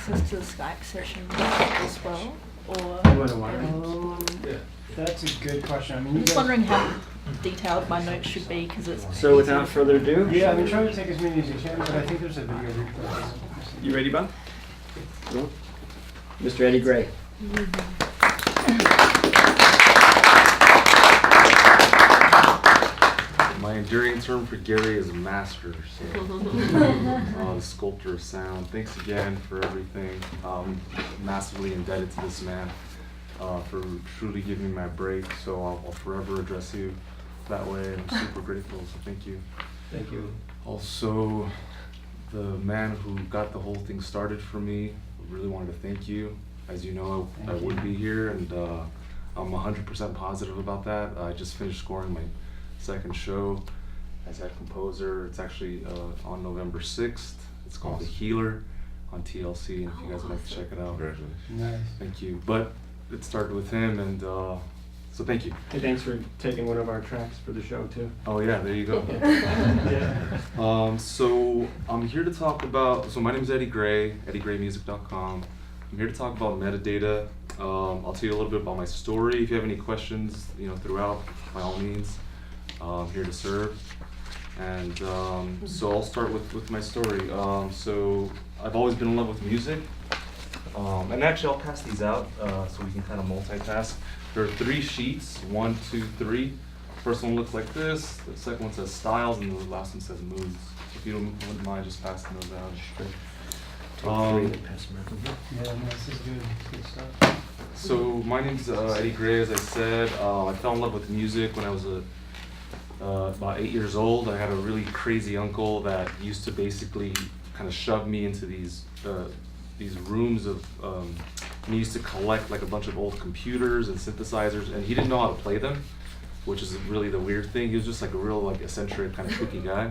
access to the Skype session as well? Or Yeah. That's a good question. I mean, I'm just wondering how detailed my notes should be because it's So without further ado, yeah, I've been trying to take as many as you can, but I think there's a video replay. you ready, Bob? Cool. Mr. Eddie Gray. My enduring term for Gary is master, so the sculptor of sound. Thanks again for everything. Massively indebted to this man for truly giving me my break, so I'll forever address you that way. I'm super grateful, so thank you. Thank you. Also, the man who got the whole thing started for me, really wanted to thank you. As you know, I would be here, and I'm 100% positive about that. I just finished scoring my second show as head composer. It's actually on November 6th. It's called The Healer on TLC, and if you guys would like to check it out. Nice. Thank you. But it started with him, and so thank you. Hey, thanks for taking one of our tracks for the show too. Oh yeah, there you go. Yeah. So I'm here to talk about, so my name is Eddie Gray, eddiegraymusic.com. I'm here to talk about Metadata. I'll tell you a little bit about my story. If you have any questions, throughout, by all means, I'm here to serve. And so I'll start with my story. So I've always been in love with music. And actually I'll pass these out so we can kind of multitask. There are 3 sheets, 1, 2, 3. First one looks like this, the second one says styles, and the last one says moods. If you wouldn't mind just passing those out. Take 3 and pass them out. Yeah, no, this is good. Good stuff. So my name's Eddie Gray, as I said. I fell in love with music when I was about 8 years old. I had a really crazy uncle that used to basically kind of shove me into these rooms of, and he used to collect like a bunch of old computers and synthesizers, and he didn't know how to play them, which is really the weird thing. He was just like a real like eccentric kind of kooky guy,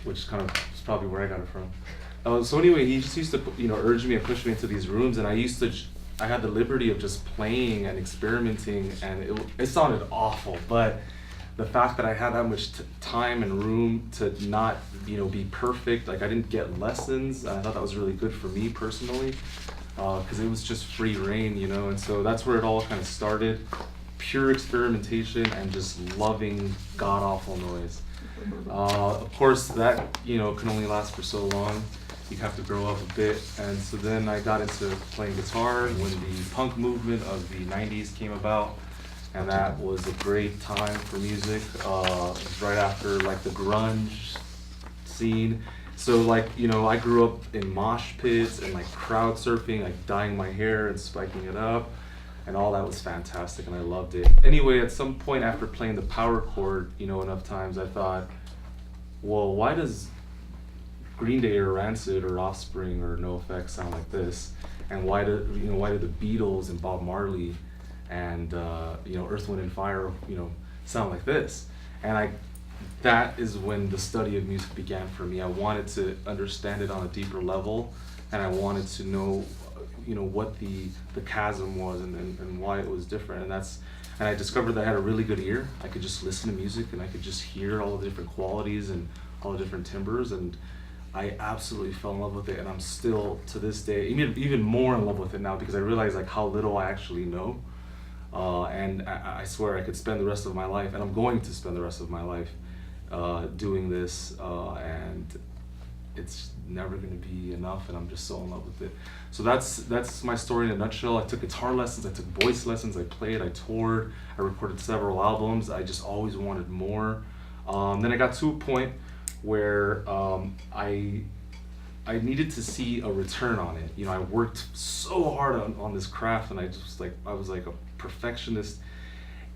which kind of is probably where I got it from. So anyway, he just used to urge me and push me into these rooms, and I had the liberty of just playing and experimenting, and it sounded awful, but the fact that I had that much time and room to not be perfect, like I didn't get lessons, I thought that was really good for me personally, because it was just free reign, and so that's where it all kind of started. Pure experimentation and just loving god-awful noise. Of course that can only last for so long. You have to grow up a bit, and so then I got into playing guitar when the punk movement of the 90s came about, and that was a great time for music. It was right after like the grunge scene. So I grew up in mosh pits and like crowd surfing, like dyeing my hair and spiking it up, and all that was fantastic, and I loved it. Anyway, at some point after playing the power chord, enough times, I thought, well, why does Green Day or Rancid or Offspring or NoFX sound like this, and why do the Beatles and Bob Marley and Earth, Wind and Fire sound like this? And that is when the study of music began for me. I wanted to understand it on a deeper level, and I wanted to know what the chasm was and why it was different. And I discovered that I had a really good ear. I could just listen to music and I could just hear all the different qualities and all the different timbres, and I absolutely fell in love with it, and I'm still to this day even more in love with it now, because I realize like how little I actually know, and I swear I could spend the rest of my life, and I'm going to spend the rest of my life doing this, and it's never going to be enough, and I'm just so in love with it. So that's my story in a nutshell. I took guitar lessons, I took voice lessons, I played, I toured, I recorded several albums. I just always wanted more. Then I got to a point where I needed to see a return on it. I worked so hard on this craft, and I was like a perfectionist,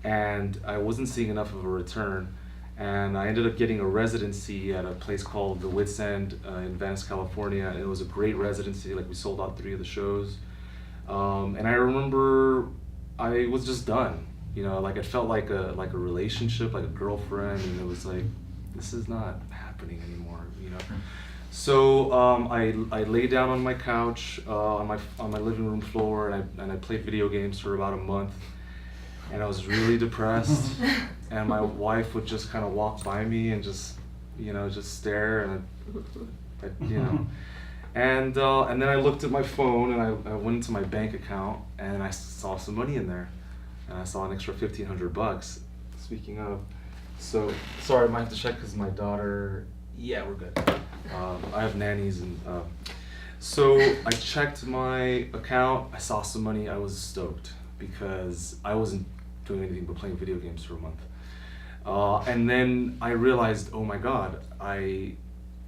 and I wasn't seeing enough of a return. And I ended up getting a residency at a place called the Wits End in Venice, California, and it was a great residency. Like, we sold out 3 of the shows, and I remember I was just done. Like, it felt like a relationship, like a girlfriend, and it was like, this is not happening anymore, So I lay down on my couch on my living room floor, and I played video games for about a month, and I was really depressed. And my wife would just kind of walk by me and just stare, and And then I looked at my phone and I went into my bank account and I saw some money in there, and I saw an extra $1,500. Speaking of, so sorry, I might have to check because my daughter. Yeah, we're good. I have nannies and. So I checked my account. I saw some money. I was stoked because I wasn't doing anything but playing video games for a month. And then I realized, oh my God, I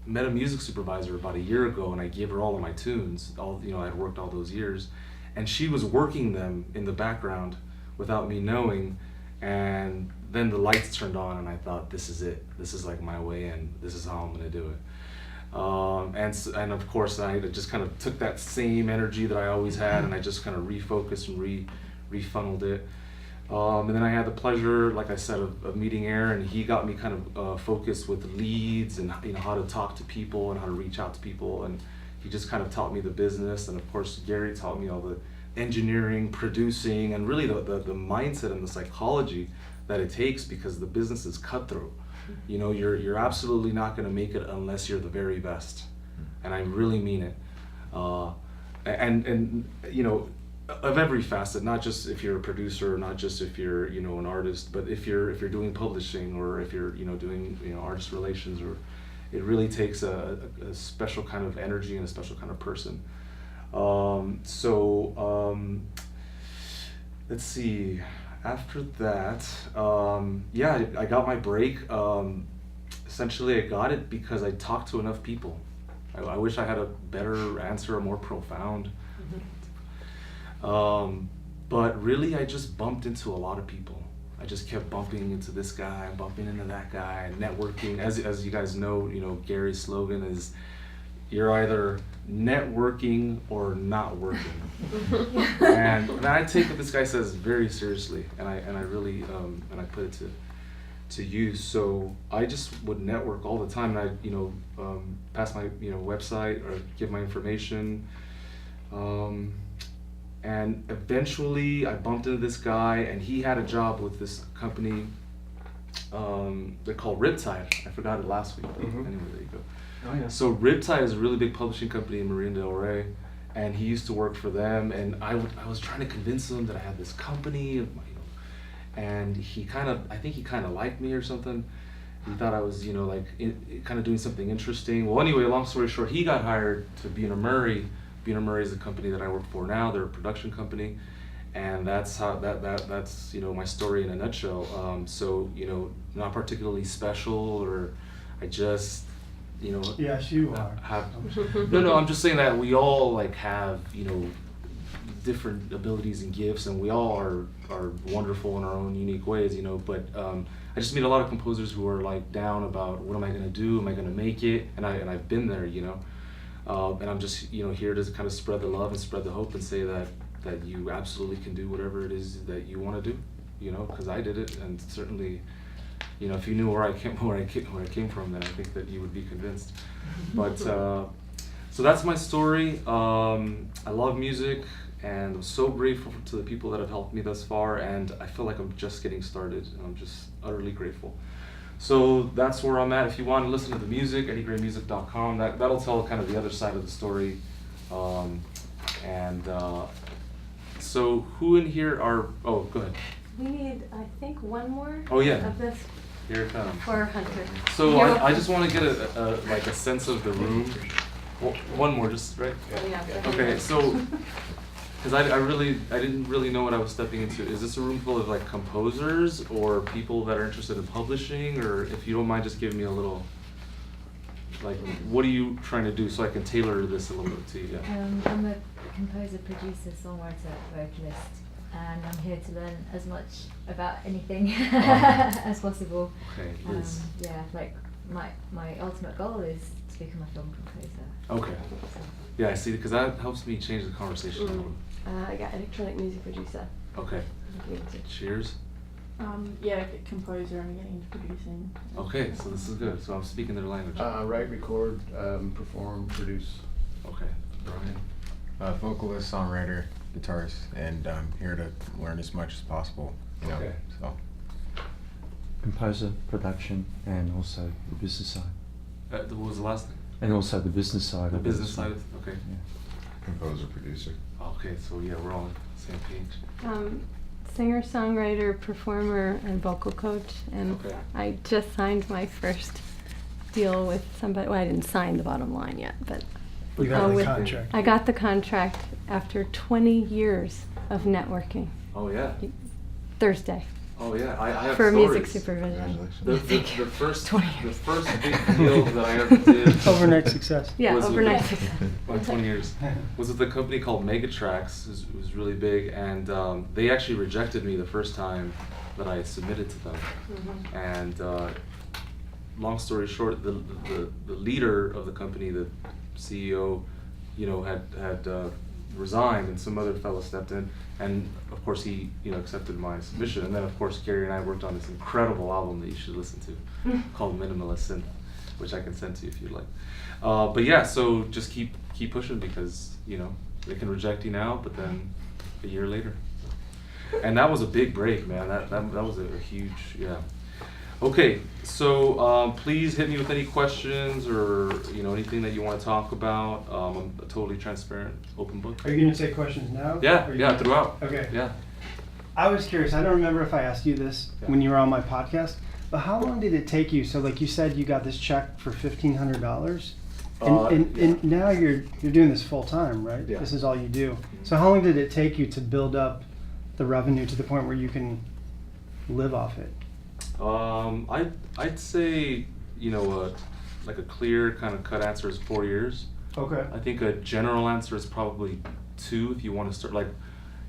met a music supervisor about a year ago, and I gave her all of my tunes. I'd worked all those years, and she was working them in the background without me knowing. And then the lights turned on, and I thought, this is it. This is like my way in. This is how I'm gonna do it. And of course, I just kind of took that same energy that I always had, and I just kind of refocused and refunneled it. And then I had the pleasure, like I said, of meeting Aaron. He got me kind of focused with leads and how to talk to people and how to reach out to people. And he just kind of taught me the business. And of course, Gary taught me all the engineering, producing, and really the mindset and the psychology that it takes, because the business is cutthroat. You're absolutely not going to make it unless you're the very best, and I really mean it. And of every facet, not just if you're a producer, not just if you're an artist, but if you're doing publishing, or if you're doing artist relations, or it really takes a special kind of energy and a special kind of person. Let's see. After that, I got my break. Essentially, I got it because I talked to enough people. I wish I had a better answer, a more profound. But really, I just bumped into a lot of people. I just kept bumping into this guy, bumping into that guy, networking. As you guys know, Gary's slogan is, you're either networking or not working. And I take what this guy says very seriously, and I really and I put it to use. So I just would network all the time, and I pass my website or give my information. And eventually I bumped into this guy, and he had a job with this company. They're called Riptide. I forgot it last week. Mm-hmm. Anyway, there you go. Oh, yeah. So Riptide is a really big publishing company in Marina del Rey, and he used to work for them. And I was trying to convince him that I had this company, and I think he kind of liked me or something. He thought I was, kind of doing something interesting. Well, anyway, long story short, he got hired to Bina Murray. Bina Murray is the company that I work for now. They're a production company, and that's how that's my story in a nutshell. So not particularly special, or I just Yes, you are. No, I'm just saying that we all have different abilities and gifts, and we all are wonderful in our own unique ways, but I just meet a lot of composers who are down about, what am I going to do, am I going to make it, and I've been there, and I'm just here to kind of spread the love and spread the hope and say that you absolutely can do whatever it is that you want to do, because I did it. And certainly if you knew where I came from, then I think that you would be convinced. But so that's my story. I love music, and I'm so grateful to the people that have helped me thus far, and I feel like I'm just getting started, and I'm just utterly grateful. So that's where I'm at. If you want to listen to the music, eddiegraymusic.com, that'll tell kind of the other side of the story. So who in here are, oh, go ahead. We need, I think, one more. Oh, yeah. Of this Here it comes. for Hunter. So I just want to get a sense of the room. One more, just right? Yeah. Okay, so because I didn't really know what I was stepping into. Is this a room full of composers or people that are interested in publishing? Or if you don't mind, just giving me a little, what are you trying to do so I can tailor this a little bit to you? I'm a composer, producer, songwriter, vocalist, and I'm here to learn as much about anything as possible. Okay, Liz. My ultimate goal is to become a film composer. Okay. So. Yeah, I see, because that helps me change the conversation a little. Electronic music producer. Okay. Cheers. Composer and getting into producing. Okay, so this is good. So I'm speaking their language. Write, record, perform, produce. Okay. Brian. Vocalist, songwriter, guitarist, and I'm here to learn as much as possible. Okay. So. Composer, production, and also the business side. What was the last thing? And also the business side The of it. business side of okay. Composer, producer. Okay, so yeah, we're all on the same page. Singer, songwriter, performer, and vocal coach. And Okay. I just signed my first deal with somebody. Well, I didn't sign the bottom line yet, but You got the with- contract. I got the contract after 20 years of networking. Oh yeah. Thursday Oh yeah. I have for stories. music supervision. Congratulations. The first 20 the years. first big deal that I ever did Overnight success. Yeah, Was with- overnight. about 20 years was with a company called Megatracks. It was really big, and they actually rejected me the first time that I submitted to them. And long story short, the leader of the company, the CEO, had resigned, and some other fellow stepped in, and of course he accepted my submission. And then of course Gary and I worked on this incredible album that you should listen to called Minimalist Synth, which I can send to you if you'd like. But yeah, so just keep pushing, because they can reject you now, but then a year later. And that was a big break, man. That was a huge, yeah. Okay, so please hit me with any questions or anything that you want to talk about. I'm a totally transparent, open book. Are you going to take questions now? Yeah, Or you yeah, gonna- throughout. Okay. Yeah. I was curious. I don't remember if I asked you this Yeah. when you were on my podcast, but how long did it take you? So, like you said, you got this check for $1,500, and now you're doing this full time, right? Yeah. This is all you do. So, how long did it take you to build up the revenue to the point where you can live off it? I'd say like a clear kind of cut answer is 4 years. Okay. I think a general answer is probably 2 if you want to start like.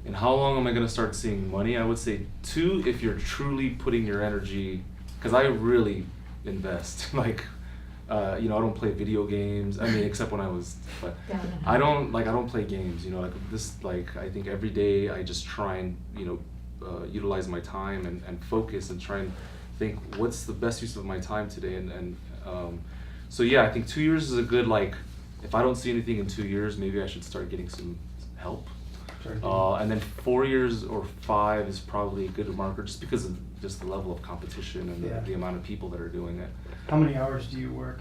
And how long am I going to start seeing money? I would say 2 if you're truly putting your energy, because I really invest. Like, I don't play video games. I mean, except when I was, but I don't play games. Like this. Like I think every day I just try and utilize my time and focus and try and think what's the best use of my time today. And so yeah, I think 2 years is a good like. If I don't see anything in 2 years, maybe I should start getting some help. And then 4 years or 5 is probably a good marker, just because of just the level of competition and Yeah. the amount of people that are doing it. How many hours do you work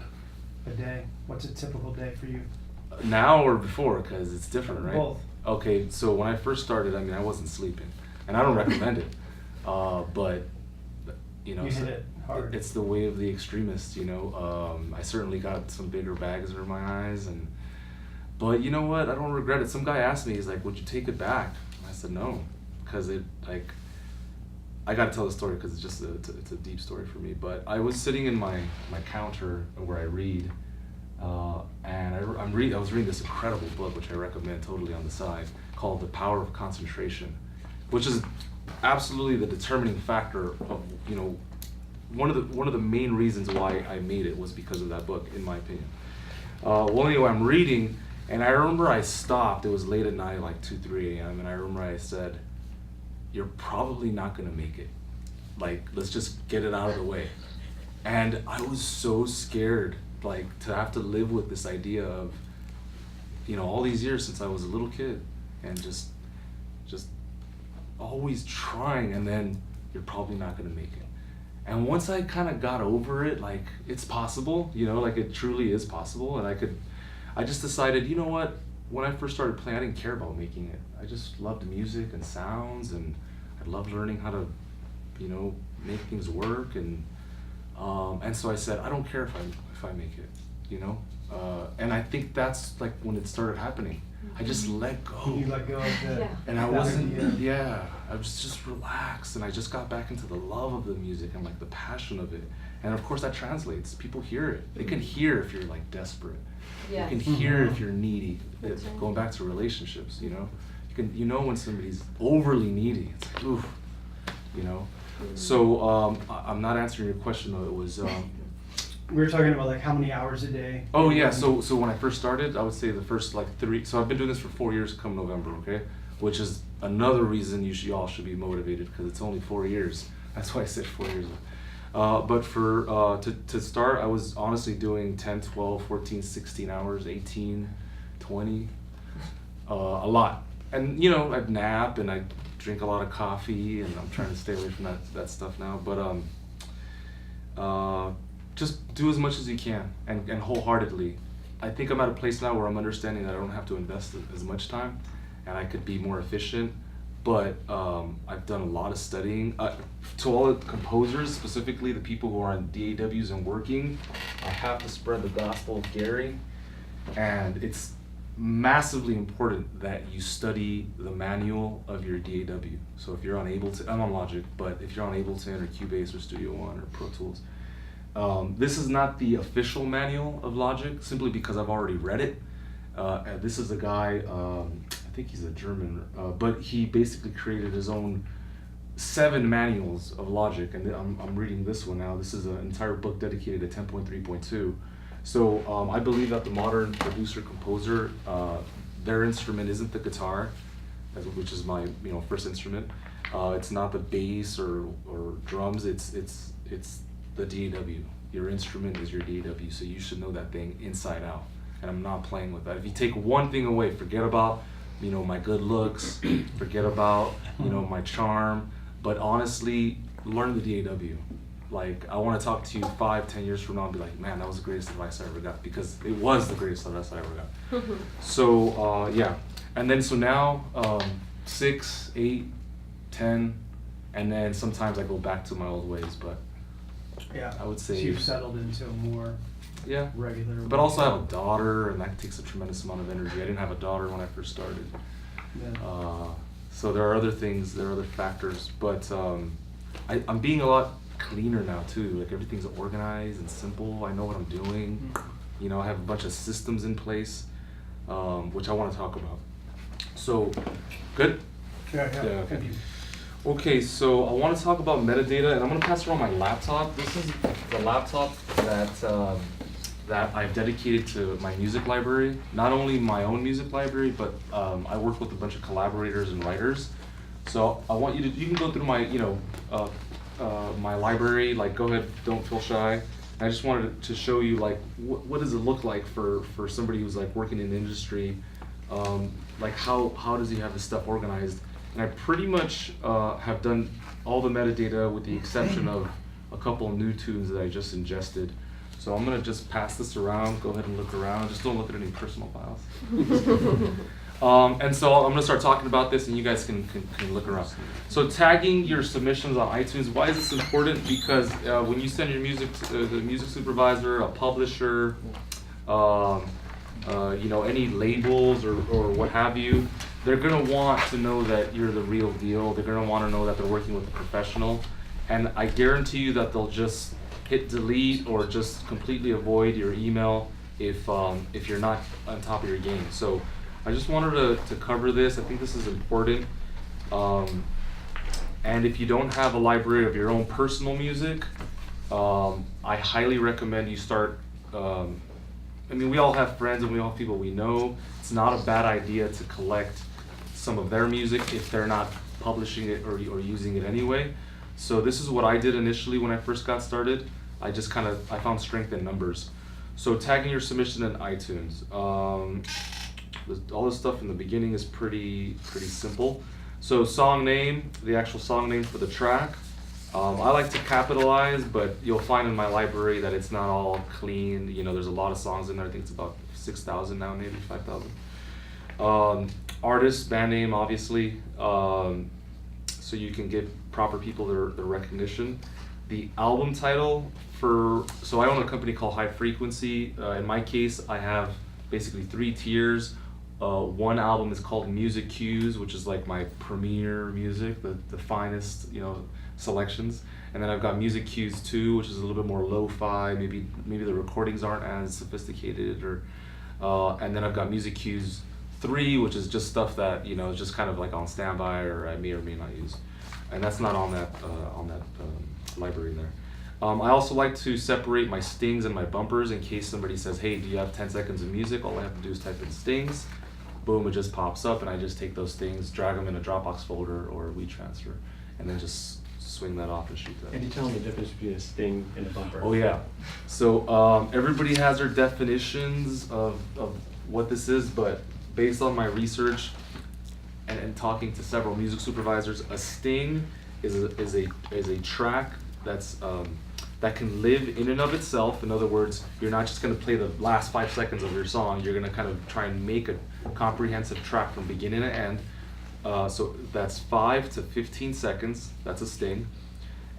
a day? What's a typical day for you? Now or before, because it's different, right? Both. Okay, so when I first started, I mean, I wasn't sleeping, and I don't recommend it. But You hit it hard. it's the way of the extremists. I certainly got some bigger bags under my eyes, but you know what? I don't regret it. Some guy asked me, he's like, "Would you take it back?" I said no, because I got to tell the story because it's just it's a deep story for me. But I was sitting in my counter where I read, and I was reading this incredible book, which I recommend totally on the side, called The Power of Concentration, which is absolutely the determining factor of one of the main reasons why I made it was because of that book, in my opinion. Well, anyway, I'm reading, and I remember I stopped. It was late at night, like 2-3 a.m., and I remember I said, "You're probably not gonna make it. Like, let's just get it out of the way." And I was so scared, like, to have to live with this idea of, all these years since I was a little kid, and just always trying, and then you're probably not gonna make it. And once I kind of got over it, like, it's possible, like it truly is possible, and I just decided, you know what, when I first started playing, I didn't care about making it. I just loved music and sounds, and I loved learning how to, make things work, and so I said, I don't care if I make it, and I think that's like when it started happening. I just let go. You let go of the. Yeah. And I that wasn't, idea. I was just relaxed, and I just got back into the love of the music and like the passion of it. And of course that translates. People hear it. They can hear if you're like desperate. Yes. You can hear Mhm. if you're needy. That's right. Going back to relationships, you can, when somebody's overly needy. It's like, oof, So I'm not answering your question though. It was. We were talking about like how many hours a day. Oh yeah, so when I first started, I would say the first like 3. So I've been doing this for 4 years come November, okay, which is another reason y'all should be motivated, because it's only 4 years. That's why I said 4 years. But for to start, I was honestly doing 10, 12, 14, 16 hours, 18, 20, a lot. And I'd nap and I'd drink a lot of coffee, and I'm trying to stay away from that stuff now. But just do as much as you can, and wholeheartedly, I think I'm at a place now where I'm understanding that I don't have to invest as much time, and I could be more efficient. But I've done a lot of studying. To all the composers, specifically the people who are on DAWs and working, I have to spread the gospel of Gary, and it's massively important that you study the manual of your DAW. So if you're on Ableton, I'm on Logic, but if you're on Ableton or Cubase or Studio One or Pro Tools, this is not the official manual of Logic, simply because I've already read it. And this is a guy, I think he's a German, but he basically created his own 7 manuals of Logic, and I'm reading this one now. This is an entire book dedicated to 10.3.2. So I believe that the modern producer-composer, their instrument isn't the guitar, which is my first instrument. It's not the bass or drums. It's the DAW. Your instrument is your DAW, so you should know that thing inside out. And I'm not playing with that. If you take one thing away, forget about my good looks, forget about my charm, but honestly, learn the DAW. Like, I want to talk to you 5-10 years from now and be like, man, that was the greatest advice I ever got, because it was the greatest advice I ever got. So yeah, and then so now 6, 8, 10, and then sometimes I go back to my old ways, but Yeah. I would say So you've settled into a more yeah. regular. But also I have a daughter, and that takes a tremendous amount of energy. I didn't have a daughter when I first started. Yeah. So there are other things, there are other factors, but I'm being a lot cleaner now too. Like, everything's organized and simple. I know what I'm doing. I have a bunch of systems in place, which I want to talk about. So, good? Yeah. okay. Thank you. Okay, so I want to talk about metadata, and I'm going to pass around my laptop. This is the laptop that I've dedicated to my music library. Not only my own music library, but I work with a bunch of collaborators and writers. So I want you can go through my, my library, like, go ahead, don't feel shy. I just wanted to show you, like, what does it look like for somebody who's like working in the industry, like how does he have this stuff organized? And I pretty much have done all the metadata with the exception of a couple of new tunes that I just ingested. So I'm gonna just pass this around, go ahead and look around, just don't look at any personal files. And so I'm gonna start talking about this, and you guys can look around. So tagging your submissions on iTunes, why is this important? Because when you send your music to the music supervisor, a publisher, any labels or what have you, they're gonna want to know that you're the real deal. They're gonna want to know that they're working with a professional, and I guarantee you that they'll just hit delete or just completely avoid your email if you're not on top of your game. So I just wanted to cover this. I think this is important. And if you don't have a library of your own personal music, I highly recommend you start. We all have friends and we all have people we know. It's not a bad idea to collect some of their music if they're not publishing it or using it anyway. So this is what I did initially when I first got started. I found strength in numbers. So tagging your submission in iTunes. All this stuff in the beginning is pretty simple. So song name, the actual song name for the track. I like to capitalize, but you'll find in my library that it's not all clean. There's a lot of songs in there. I think it's about 6,000 now, maybe 5,000. Artist, band name, obviously, so you can give proper people their recognition. The album title so I own a company called High Frequency. In my case, I have basically 3 tiers. One album is called Music Cues, which is like my premier music, the finest, selections. And then I've got Music Cues 2, which is a little bit more lo-fi, maybe the recordings aren't as sophisticated, and then I've got Music Cues 3, which is just stuff that, is just kind of like on standby or I may or may not use. And that's not on that library there. I also like to separate my stings and my bumpers in case somebody says, hey, do you have 10 seconds of music? All I have to do is type in stings. Boom, it just pops up, and I just take those things, drag them in a Dropbox folder or a WeTransfer, and then just swing that off and shoot that. Can you tell me the difference between a sting and a bumper? Oh yeah. So everybody has their definitions of what this is, but based on my research and talking to several music supervisors, a sting is a track that's that can live in and of itself. In other words, you're not just going to play the last 5 seconds of your song. You're going to kind of try and make a comprehensive track from beginning to end. So that's 5 to 15 seconds. That's a sting.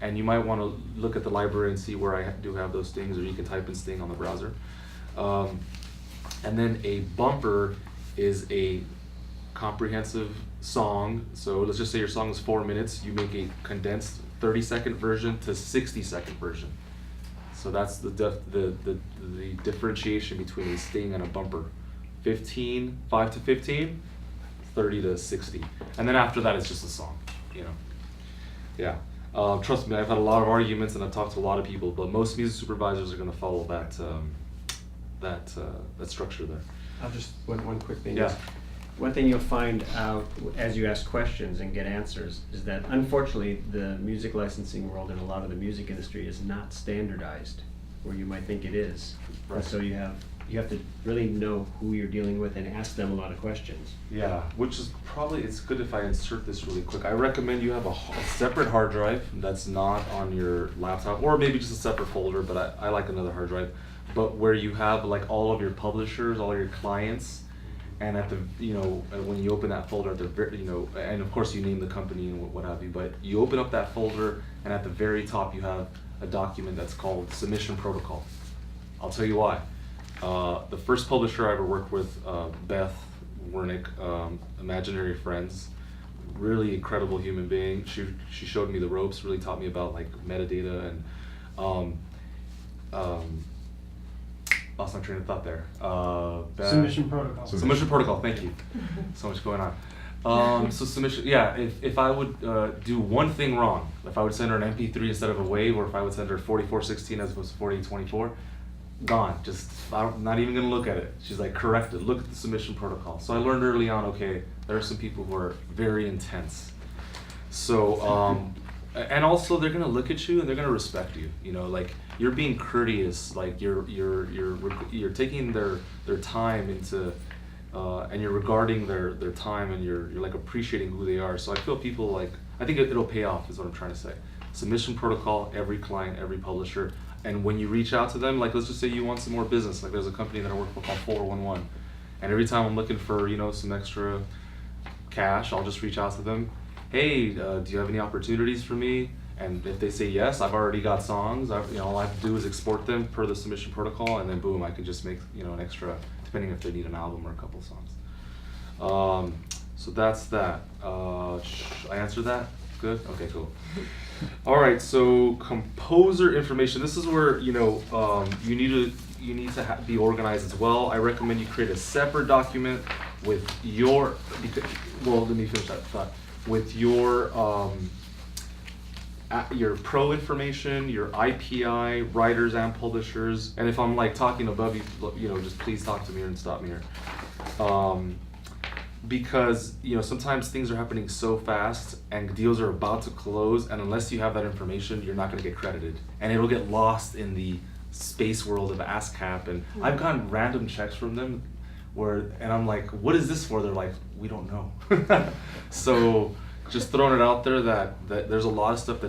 And you might want to look at the library and see where I do have those stings, or you can type in sting on the browser. And then a bumper is a comprehensive song. So let's just say your song is 4 minutes. You make a condensed 30-second version to 60-second version. So that's the differentiation between a sting and a bumper. 5 to 15, 30 to 60. And then after that, it's just a song, you know. Yeah. Trust me, I've had a lot of arguments and I've talked to a lot of people, but most music supervisors are going to follow that structure there. I'll just, one quick thing. Yeah. One thing you'll find out as you ask questions and get answers is that unfortunately the music licensing world and a lot of the music industry is not standardized where you might think it is. Right. And so you have to really know who you're dealing with and ask them a lot of questions. Yeah, which is probably, it's good if I insert this really quick. I recommend you have a separate hard drive that's not on your laptop, or maybe just a separate folder, but I like another hard drive, but where you have like all of your publishers, all your clients, and at the, you know, when you open that folder at the, you know, and of course you name the company and what have you, but you open up that folder and at the very top you have a document that's called submission protocol. I'll tell you why. The first publisher I ever worked with, Beth Wernick, Imaginary Friends, really incredible human being. She showed me the ropes, really taught me about like metadata and lost my train of thought there. Submission protocol. Submission protocol, thank you. So much going on. So submission, yeah, if I would do one thing wrong, if I would send her an MP3 instead of a WAV, or if I would send her 4416 as opposed to 4824, gone. Just, I'm not even gonna look at it. She's like, correct it, look at the submission protocol. So I learned early on, okay, there are some people who are very intense. So, and also they're gonna look at you and they're gonna respect you. You know, like you're being courteous, like you're taking their time into, and you're regarding their time, and you're like appreciating who they are. So I feel people like, I think it'll pay off is what I'm trying to say. Submission protocol, every client, every publisher. And when you reach out to them, like let's just say you want some more business, like there's a company that I work for called 411, and every time I'm looking for, you know, some extra cash, I'll just reach out to them. Hey, do you have any opportunities for me? And if they say yes, I've already got songs. You know, all I have to do is export them per the submission protocol, and then boom, I can just make, you know, an extra, depending if they need an album or a couple songs. So that's that. I answered that? Good? Okay, cool. All right, so composer information. This is where, you know, you need to be organized as well. I recommend you create a separate document with your, well, let me finish that thought. With your pro information, your IPI, writers and publishers, and if I'm like talking above you, you know, just please talk to me and stop me here. Because, you know, sometimes things are happening so fast and deals are about to close, and unless you have that information, you're not going to get credited, and it'll get lost in the space world of ASCAP. And I've gotten random checks from them and I'm like, what is this for? They're like, we don't know. So just throwing it out there that there's a lot of stuff that